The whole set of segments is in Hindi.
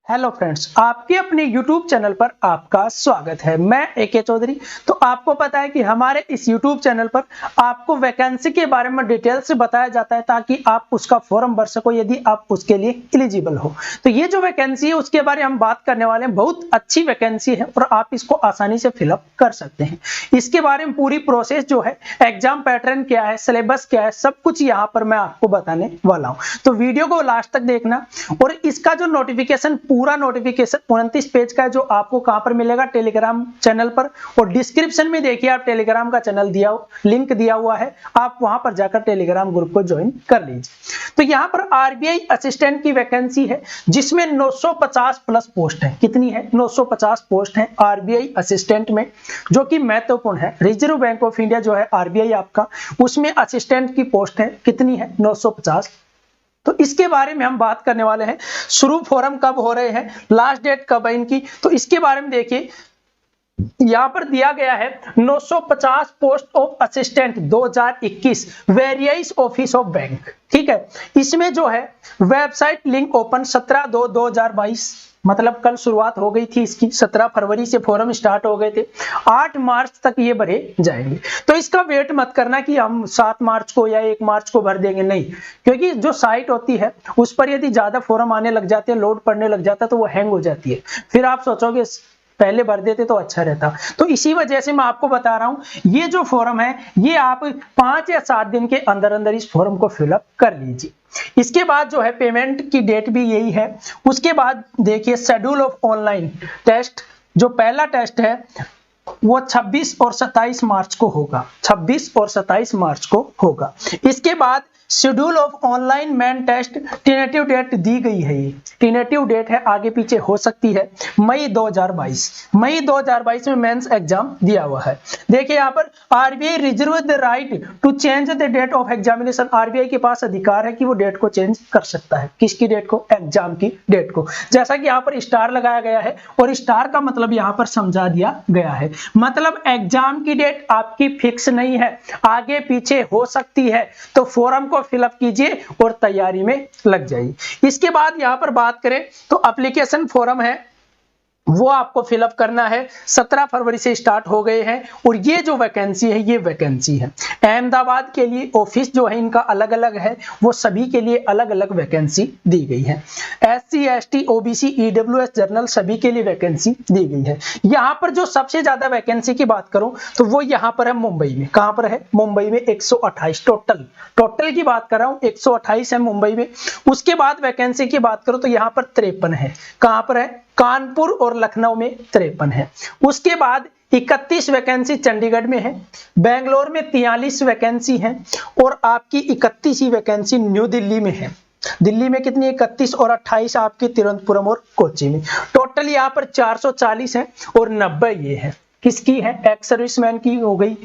हेलो फ्रेंड्स, आपके अपने YouTube चैनल पर आपका स्वागत है। मैं AK चौधरी। तो आपको पता है कि हमारे इस YouTube चैनल पर आपको वैकेंसी के बारे में डिटेल से बताया जाता है ताकि आप उसका फॉर्म भर सको यदि आप उसके लिए एलिजिबल हो। तो ये जो वैकेंसी है उसके बारे में हम बात करने वाले हैं। बहुत अच्छी वैकेंसी है और आप इसको आसानी से फिलअप कर सकते हैं। इसके बारे में पूरी प्रोसेस जो है, एग्जाम पैटर्न क्या है, सिलेबस क्या है, सब कुछ यहाँ पर मैं आपको बताने वाला हूँ। तो वीडियो को लास्ट तक देखना। और इसका जो नोटिफिकेशन, पूरा नोटिफिकेशन 29 पेज का है, जो आपको कहां पर मिलेगा, टेलीग्राम चैनल पर। और डिस्क्रिप्शन में देखिए आप टेलीग्राम का चैनल लिंक दिया हुआ है, आप वहां पर जाकर टेलीग्राम ग्रुप को ज्वाइन कर लीजिए। तो यहां पर आरबीआई असिस्टेंट की वैकेंसी है जिसमें 950 प्लस पोस्ट है। कितनी है? 950 पोस्ट है आरबीआई असिस्टेंट में, जो कि महत्वपूर्ण है। रिजर्व बैंक ऑफ इंडिया जो है आरबीआई आपका, उसमें असिस्टेंट की पोस्ट है। कितनी है? 950। तो इसके बारे में हम बात करने वाले हैं। शुरू फॉर्म कब हो रहे हैं, लास्ट डेट कब है इनकी, तो इसके बारे में देखिए। यहां पर दिया गया है 950 post of assistant 2021 various office of bank. ठीक है, इसमें जो है वेबसाइट लिंक ओपन 17/2/2022, मतलब कल शुरुआत हो गई थी इसकी। 17 फरवरी से फॉर्म स्टार्ट हो गए थे, 8 मार्च तक ये भरे जाएंगे। तो इसका वेट मत करना कि हम 7 मार्च को या 1 मार्च को भर देंगे, नहीं। क्योंकि जो साइट होती है उस पर यदि ज्यादा फॉर्म आने लग जाते हैं, लोड पड़ने लग जाता है, तो वो हैंग हो जाती है। फिर आप सोचोगे पहले भर देते तो अच्छा रहता। तो इसी वजह से मैं आपको बता रहा हूं, ये जो फॉर्म है ये आप 5 या 7 दिन के अंदर अंदर इस फॉर्म को फिलअप कर लीजिए। इसके बाद जो है पेमेंट की डेट भी यही है। उसके बाद देखिए शेड्यूल ऑफ ऑनलाइन टेस्ट, जो पहला टेस्ट है वो 26 और 27 मार्च को होगा। 26 और 27 मार्च को होगा। इसके बाद schedule of online main test, tentative date दी गई है। ये टेनेटिव डेट है, आगे पीछे हो सकती है। मई 2022 में मेंस एग्जाम दिया हुआ है। देखिए यहाँ पर RBI reserve the right to change the date of examination. RBI के पास अधिकार है कि वो डेट को चेंज कर सकता है। किसकी डेट को? एग्जाम की डेट को। जैसा कि यहाँ पर स्टार लगाया गया है, और स्टार का मतलब यहाँ पर समझा दिया गया है। मतलब एग्जाम की डेट आपकी फिक्स नहीं है, आगे पीछे हो सकती है। तो फॉर्म को फिलअप कीजिए और तैयारी में लग जाइए। इसके बाद यहां पर बात करें तो एप्लीकेशन फॉर्म है, वो आपको फिलअप करना है। 17 फरवरी से स्टार्ट हो गए हैं। और ये जो वैकेंसी है ये वैकेंसी है अहमदाबाद के लिए। ऑफिस जो है इनका अलग अलग है, वो सभी के लिए अलग अलग वैकेंसी दी गई है। SC ST OBC EWS general सभी के लिए वैकेंसी दी गई है। यहाँ पर जो सबसे ज्यादा वैकेंसी की बात करूं तो वो यहाँ पर है मुंबई में। कहां पर है? मुंबई में 128 टोटल की बात कर रहा हूं, 128 है मुंबई में। उसके बाद वैकेंसी की बात करूं तो यहाँ पर 53 है। कहां पर है? कानपुर और लखनऊ में 53 है। उसके बाद 31 वैकेंसी चंडीगढ़ में है। बेंगलोर में 43 वैकेंसी है। और आपकी 31 ही वैकेंसी न्यू दिल्ली में है। दिल्ली में कितनी? 31 और 28 आपकी तिरुवनंतपुरम और कोच्चि में। टोटल यहाँ पर 440 है और 90 ये है। किसकी है? एक्स सर्विसमैन की हो गई,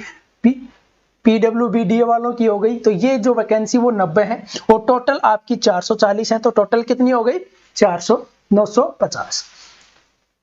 PWBD वालों की हो गई। तो ये जो वैकेंसी वो 90 है और टोटल आपकी 440 है। तो टोटल कितनी हो गई? 950।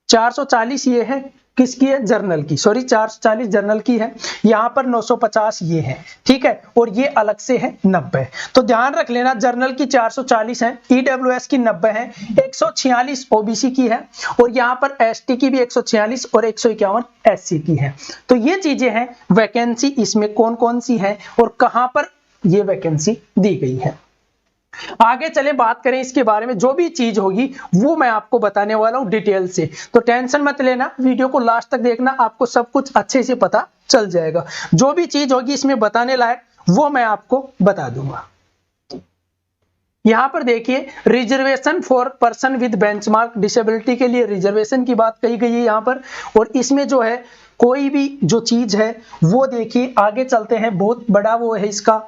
440 ये है किसकी है? जर्नल की। सॉरी, 440 जर्नल की है। यहाँ पर 950 ये है। ठीक है, और ये अलग से है 90। तो ध्यान रख लेना, जर्नल की 440 है, EWS की 90 है, 146 OBC की है, और यहाँ पर ST की भी 146 और 151 SC की है। तो ये चीजें हैं वैकेंसी, इसमें कौन कौन सी है और कहां पर ये वैकेंसी दी गई है। आगे चले बात करें इसके बारे में। जो भी चीज होगी वो मैं आपको बताने वाला हूं डिटेल से, तो टेंशन मत लेना, वीडियो को लास्ट तक देखना, आपको सब कुछ अच्छे से पता चल जाएगा। जो भी चीज होगी इसमें बताने लायक वो मैं आपको बता दूंगा। यहां पर देखिए reservation for person with benchmark disability के लिए रिजर्वेशन की बात कही गई है यहां पर। और इसमें जो है कोई भी जो चीज है वो देखिए, आगे चलते हैं, बहुत बड़ा वो है इसका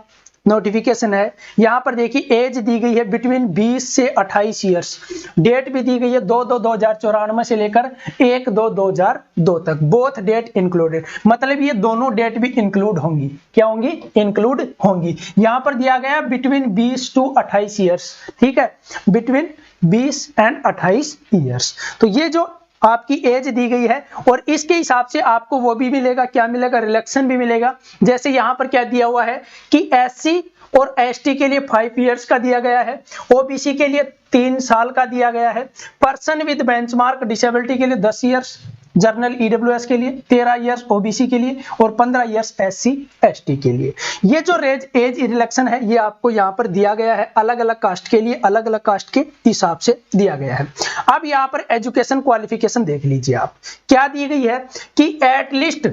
नोटिफिकेशन है। यहां पर देखिए एज दी गई है बिटवीन 20 से 28 ईयर्स। डेट भी दी गई है 2/2/2094 से लेकर 1/2/2002 तक। बोथ डेट इंक्लूडेड, मतलब ये दोनों डेट भी इंक्लूड होंगी। क्या होंगी? इंक्लूड होंगी। यहां पर दिया गया बिटवीन 20 to 28 ईयर्स। ठीक है, बिटवीन 20 and 28 ईयर्स। तो ये जो आपकी एज दी गई है और इसके हिसाब से आपको वो भी मिलेगा, क्या मिलेगा? रिलैक्सेशन भी मिलेगा। जैसे यहां पर क्या दिया हुआ है कि SC और एसटी के लिए 5 इयर्स का दिया गया है, ओबीसी के लिए 3 साल का दिया गया है, पर्सन विद बेंचमार्क डिसेबिलिटी के लिए 10 इयर्स, जनरल ईडब्ल्यूएस के लिए 13 इयर्स ओबीसी के लिए और 15 इयर्स एससी एसटी के लिए। ये जो एज रिलैक्सेशन है ये आपको यहाँ पर दिया गया है, अलग अलग कास्ट के लिए अलग अलग कास्ट के हिसाब से दिया गया है। अब यहाँ पर एजुकेशन क्वालिफिकेशन देख लीजिए आप, क्या दी गई है कि at least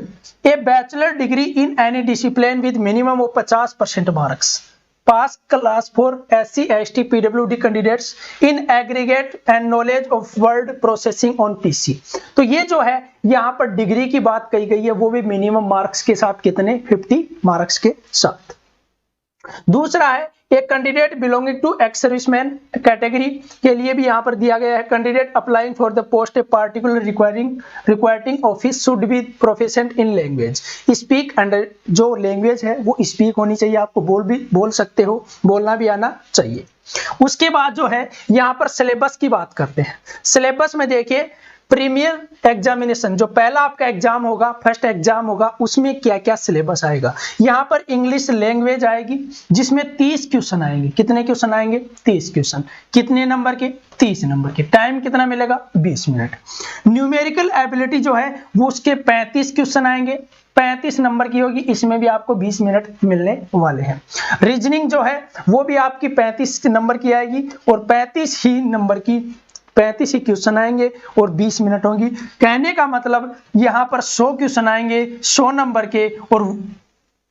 A bachelor degree in any discipline with minimum of 50% marks, pass class 4 SC ST PWD candidates in aggregate and knowledge of word processing on PC। तो ये जो है यहाँ पर डिग्री की बात कही गई है, वो भी मिनिमम मार्क्स के साथ, कितने 50 मार्क्स के साथ। दूसरा है एक candidate belonging to ex serviceman category के लिए भी यहाँ पर दिया गया है, candidate applying for the post a particular requiring office should be proficient in language speak, and जो लैंग्वेज है वो स्पीक होनी चाहिए, आपको बोल सकते हो, बोलना भी आना चाहिए। उसके बाद जो है यहाँ पर सिलेबस की बात करते हैं। सिलेबस में देखिए प्रीमियर एग्जामिनेशन जो पहला आपका एग्जाम होगा, फर्स्ट एग्जाम होगा, उसमें क्या क्या सिलेबस आएगा। यहाँ पर इंग्लिश लैंग्वेज आएगी जिसमें 30 क्वेश्चन आएंगे। कितने क्वेश्चन आएंगे? 30 क्वेश्चन। कितने नंबर के? 30 नंबर के। टाइम कितना मिलेगा? 20 मिनट। न्यूमेरिकल एबिलिटी जो है वो उसके 35 क्वेश्चन आएंगे, 35 नंबर की होगी, इसमें भी आपको 20 मिनट मिलने वाले हैं। रीजनिंग जो है वो भी आपकी 35 नंबर की आएगी और 35 ही नंबर की 35 ही क्वेश्चन आएंगे और 20 मिनट होंगी। कहने का मतलब यहाँ पर 100 क्वेश्चन आएंगे 100 नंबर के और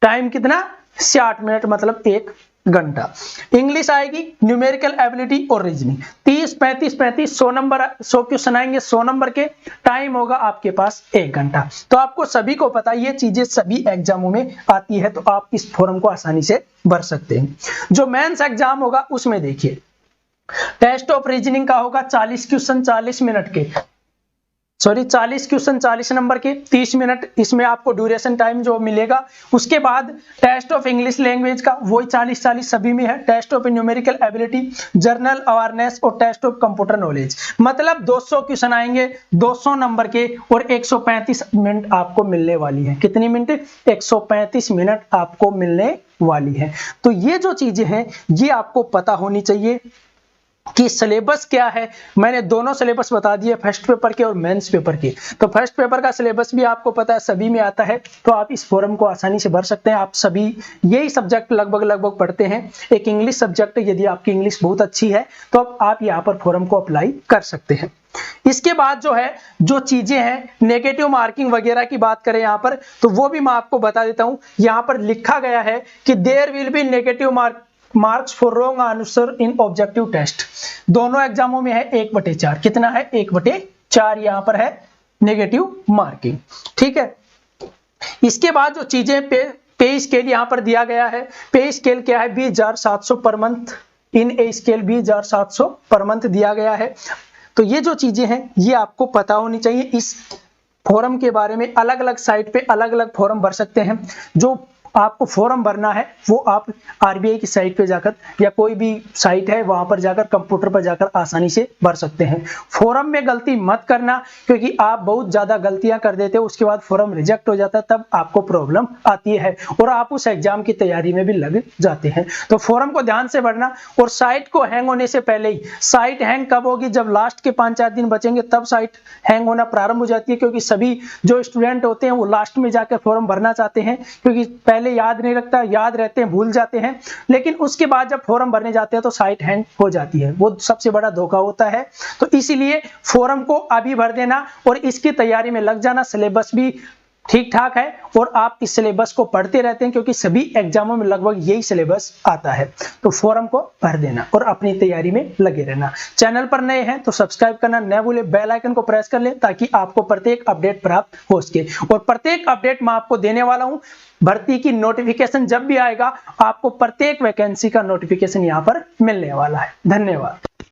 टाइम कितना? 60 मिनट, मतलब 1 घंटा। इंग्लिश आएगी, न्यूमेरिकल एबिलिटी और रीजनिंग। 30 35 35 100 नंबर, 100 क्वेश्चन आएंगे 100 नंबर के, टाइम होगा आपके पास 1 घंटा। तो आपको सभी को पता है ये चीजें सभी एग्जामों में आती है, तो आप इस फॉर्म को आसानी से भर सकते हैं। जो मेंस एग्जाम होगा उसमें देखिए टेस्ट ऑफ रीजनिंग का होगा 40 क्वेश्चन 40 मिनट के, 40 क्वेश्चन 40 नंबर के, 30 मिनट इसमें आपको ड्यूरेशन टाइम जो मिलेगा। उसके बाद टेस्ट ऑफ इंग्लिश लैंग्वेज का वही 40 सभी में है। Test of numerical ability, general awareness और टेस्ट ऑफ कंप्यूटर नॉलेज, मतलब 200 क्वेश्चन आएंगे 200 नंबर के और 135 मिनट आपको मिलने वाली है। कितनी मिनट? 135 मिनट आपको मिलने वाली है। तो ये जो चीजें हैं ये आपको पता होनी चाहिए कि सिलेबस क्या है। मैंने दोनों सिलेबस बता दिए, फर्स्ट पेपर के और मेंस पेपर के। तो फर्स्ट पेपर का सिलेबस भी आपको पता है, सभी में आता है, तो आप इस फॉर्म को आसानी से भर सकते हैं। आप सभी यही सब्जेक्ट लगभग पढ़ते हैं। एक इंग्लिश सब्जेक्ट, यदि आपकी इंग्लिश बहुत अच्छी है तो आप यहाँ पर फॉर्म को अप्लाई कर सकते हैं। इसके बाद जो है जो चीजें हैं नेगेटिव मार्किंग वगैरह की बात करें यहाँ पर, तो वो भी मैं आपको बता देता हूं। यहाँ पर लिखा गया है कि there will be negative marks for wrong answer in objective test. दोनों एग्जामों में है 1/4। कितना है? 1/4 यहाँ पर है नेगेटिव मार्किंग। ठीक है। इसके बाद जो चीजें पे स्केल यहाँ पर दिया गया है। पे स्केल क्या है? 20,700 per month, in a scale 20,700 per month दिया गया है। तो ये जो चीजें हैं ये आपको पता होनी चाहिए। इस फॉर्म के बारे में अलग अलग साइट पे अलग अलग फॉर्म भर सकते हैं। जो आपको फॉर्म भरना है वो आप आरबीआई की साइट पे जाकर या कोई भी साइट है वहां पर जाकर कंप्यूटर पर जाकर आसानी से भर सकते हैं। फॉर्म में गलती मत करना, क्योंकि आप बहुत ज्यादा गलतियां कर देते हो, उसके बाद फॉर्म रिजेक्ट हो जाता है, तब आपको प्रॉब्लम आती है और आप उस एग्जाम की तैयारी में भी लग जाते हैं। तो फॉर्म को ध्यान से भरना। और साइट को हैंग होने से पहले ही, साइट हैंग कब होगी? जब लास्ट के 5-4 दिन बचेंगे तब साइट हैंग होना प्रारंभ हो जाती है, क्योंकि सभी जो स्टूडेंट होते हैं वो लास्ट में जाकर फॉर्म भरना चाहते हैं, क्योंकि पहले याद नहीं रखता, याद रहते हैं भूल जाते हैं, लेकिन उसके बाद जब फॉर्म भरने जाते हैं तो साइट हैंग हो जाती है। वो सबसे बड़ा धोखा होता है। तो इसीलिए फॉर्म को अभी भर देना और इसकी तैयारी में लग जाना। सिलेबस भी ठीक ठाक है और आप इस सिलेबस को पढ़ते रहते हैं, क्योंकि सभी एग्जामों में लगभग यही सिलेबस आता है। तो फॉर्म को भर देना और अपनी तैयारी में लगे रहना। चैनल पर नए हैं तो सब्सक्राइब करना न भूले, बेल आइकन को प्रेस कर लें ताकि आपको प्रत्येक अपडेट प्राप्त हो सके। और प्रत्येक अपडेट मैं आपको देने वाला हूं। भर्ती की नोटिफिकेशन जब भी आएगा आपको प्रत्येक वैकेंसी का नोटिफिकेशन यहां पर मिलने वाला है। धन्यवाद।